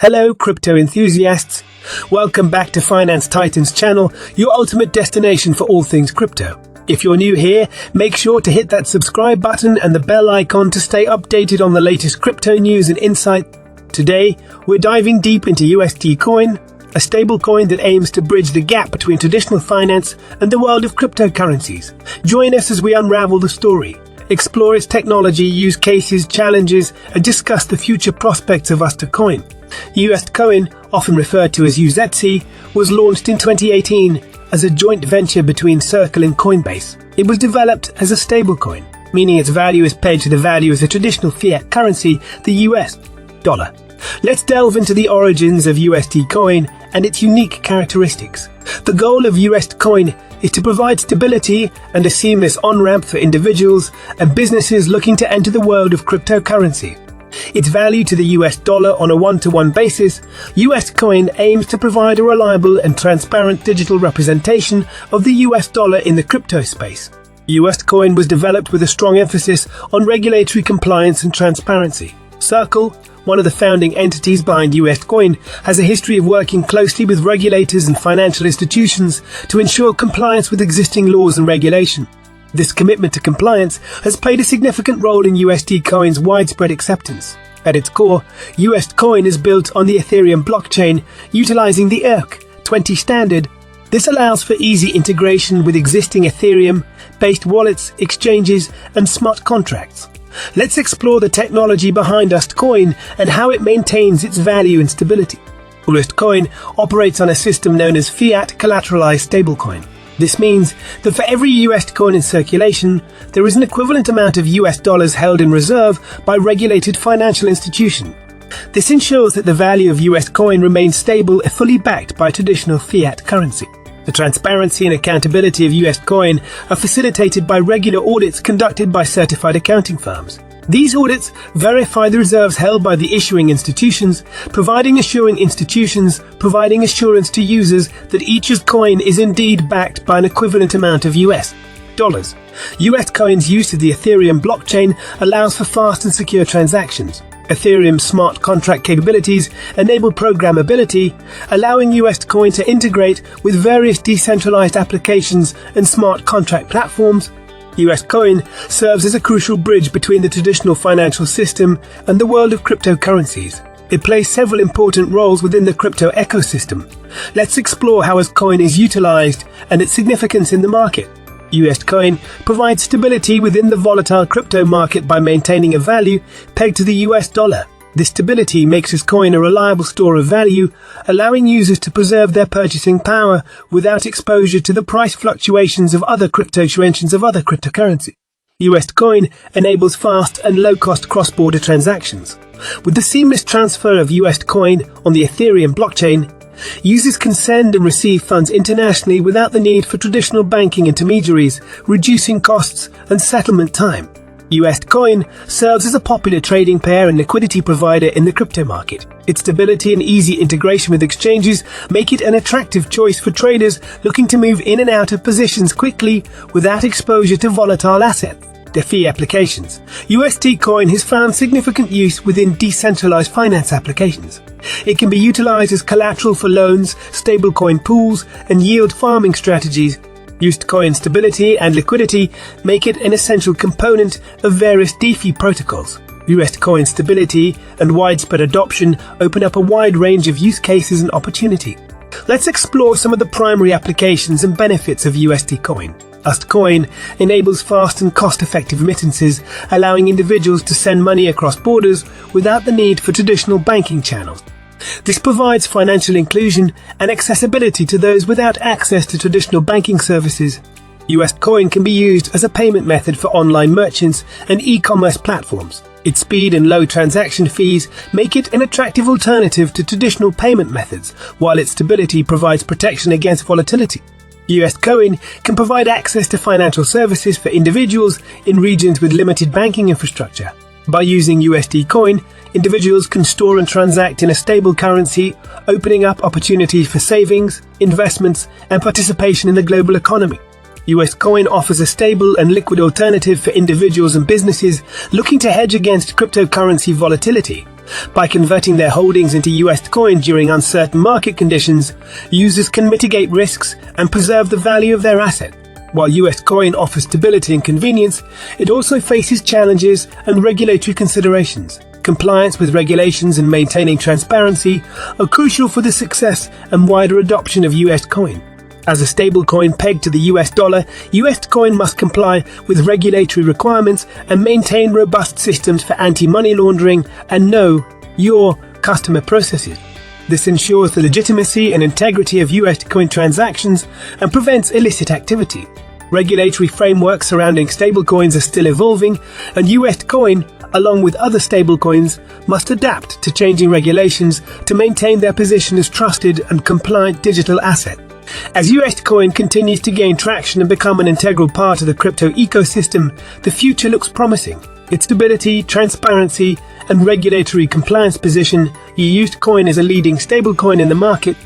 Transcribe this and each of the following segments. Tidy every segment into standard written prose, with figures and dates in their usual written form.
Hello, crypto enthusiasts. Welcome back to Finance Titans channel, your ultimate destination for all things crypto. If you're new here, make sure to hit that subscribe button and the bell icon to stay updated on the latest crypto news and insight. Today, we're diving deep into USD Coin, a stablecoin that aims to bridge the gap between traditional finance and the world of cryptocurrencies. Join us as we unravel the story, explore its technology, use cases, challenges, and discuss the future prospects of Usdcoin. Usdcoin, often referred to as USDC, was launched in 2018 as a joint venture between Circle and Coinbase. It was developed as a stablecoin, meaning its value is pegged to the value of the traditional fiat currency, the US dollar. Let's delve into the origins of USD Coin and its unique characteristics. The goal of Usdcoin is to provide stability and a seamless on-ramp for individuals and businesses looking to enter the world of cryptocurrency. Its value to the US dollar on a one-to-one basis, Usdcoin aims to provide a reliable and transparent digital representation of the US dollar in the crypto space. Usdcoin was developed with a strong emphasis on regulatory compliance and transparency. Circle, one of the founding entities behind Usdcoin, has a history of working closely with regulators and financial institutions to ensure compliance with existing laws and regulation. This commitment to compliance has played a significant role in USD Coin's widespread acceptance. At its core, Usdcoin is built on the Ethereum blockchain, utilizing the ERC-20 standard. This allows for easy integration with existing Ethereum-based wallets, exchanges, and smart contracts. Let's explore the technology behind Usdcoin and how it maintains its value and stability. Usdcoin operates on a system known as fiat collateralized stablecoin. This means that for every Usdcoin in circulation, there is an equivalent amount of US dollars held in reserve by regulated financial institution. This ensures that the value of Usdcoin remains stable if fully backed by traditional fiat currency. The transparency and accountability of Usdcoin are facilitated by regular audits conducted by certified accounting firms. These audits verify the reserves held by the issuing institutions, providing assurance to users that each coin is indeed backed by an equivalent amount of US dollars. Usdcoin's use of the Ethereum blockchain allows for fast and secure transactions. Ethereum's smart contract capabilities enable programmability, allowing Usdcoin to integrate with various decentralized applications and smart contract platforms. Usdcoin serves as a crucial bridge between the traditional financial system and the world of cryptocurrencies. It plays several important roles within the crypto ecosystem. Let's explore how Usdcoin is utilized and its significance in the market. Usdcoin provides stability within the volatile crypto market by maintaining a value pegged to the US dollar. This stability makes Usdcoin a reliable store of value, allowing users to preserve their purchasing power without exposure to the price fluctuations of other cryptocurrencies. Usdcoin enables fast and low-cost cross-border transactions. With the seamless transfer of Usdcoin on the Ethereum blockchain, users can send and receive funds internationally without the need for traditional banking intermediaries, reducing costs and settlement time. Usdcoin serves as a popular trading pair and liquidity provider in the crypto market. Its stability and easy integration with exchanges make it an attractive choice for traders looking to move in and out of positions quickly without exposure to volatile assets. The fee applications. USD Coin has found significant use within decentralized finance applications. It can be utilized as collateral for loans, stablecoin pools, and yield farming strategies. Usdcoin stability and liquidity make it an essential component of various DeFi protocols. Usdcoin stability and widespread adoption open up a wide range of use cases and opportunity. Let's explore some of the primary applications and benefits of USD Coin. Usdcoin enables fast and cost-effective remittances, allowing individuals to send money across borders without the need for traditional banking channels. This provides financial inclusion and accessibility to those without access to traditional banking services. Usdcoin can be used as a payment method for online merchants and e-commerce platforms. Its speed and low transaction fees make it an attractive alternative to traditional payment methods, while its stability provides protection against volatility. Usdcoin can provide access to financial services for individuals in regions with limited banking infrastructure. By using USD Coin, individuals can store and transact in a stable currency, opening up opportunities for savings, investments, and participation in the global economy. Usdcoin offers a stable and liquid alternative for individuals and businesses looking to hedge against cryptocurrency volatility. By converting their holdings into Usdcoin during uncertain market conditions, users can mitigate risks and preserve the value of their asset. While Usdcoin offers stability and convenience, it also faces challenges and regulatory considerations. Compliance with regulations and maintaining transparency are crucial for the success and wider adoption of Usdcoin. As a stablecoin pegged to the US dollar, Usdcoin must comply with regulatory requirements and maintain robust systems for anti-money laundering and know your customer processes. This ensures the legitimacy and integrity of Usdcoin transactions and prevents illicit activity. Regulatory frameworks surrounding stablecoins are still evolving, and Usdcoin, along with other stablecoins, must adapt to changing regulations to maintain their position as trusted and compliant digital asset. As Usdcoin continues to gain traction and become an integral part of the crypto ecosystem, the future looks promising. Its stability, transparency, and regulatory compliance position Usdcoin as a leading stablecoin in the market.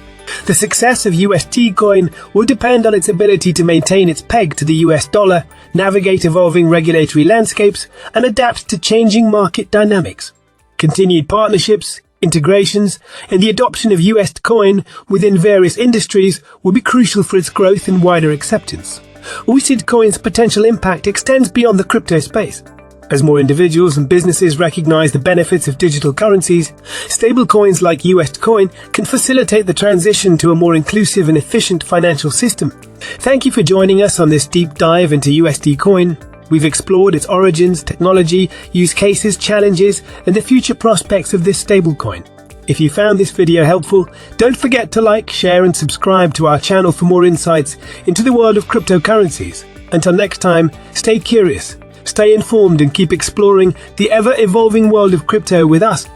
The success of Usdcoin will depend on its ability to maintain its peg to the US dollar, navigate evolving regulatory landscapes, and adapt to changing market dynamics. Continued partnerships, integrations, and the adoption of Usdcoin within various industries will be crucial for its growth and wider acceptance. Usdcoin's potential impact extends beyond the crypto space. As more individuals and businesses recognize the benefits of digital currencies, stablecoins like Usdcoin can facilitate the transition to a more inclusive and efficient financial system. Thank you for joining us on this deep dive into Usdcoin. We've explored its origins, technology, use cases, challenges, and the future prospects of this stablecoin. If you found this video helpful, don't forget to like, share, and subscribe to our channel for more insights into the world of cryptocurrencies. Until next time, stay curious, stay informed, and keep exploring the ever-evolving world of crypto with us.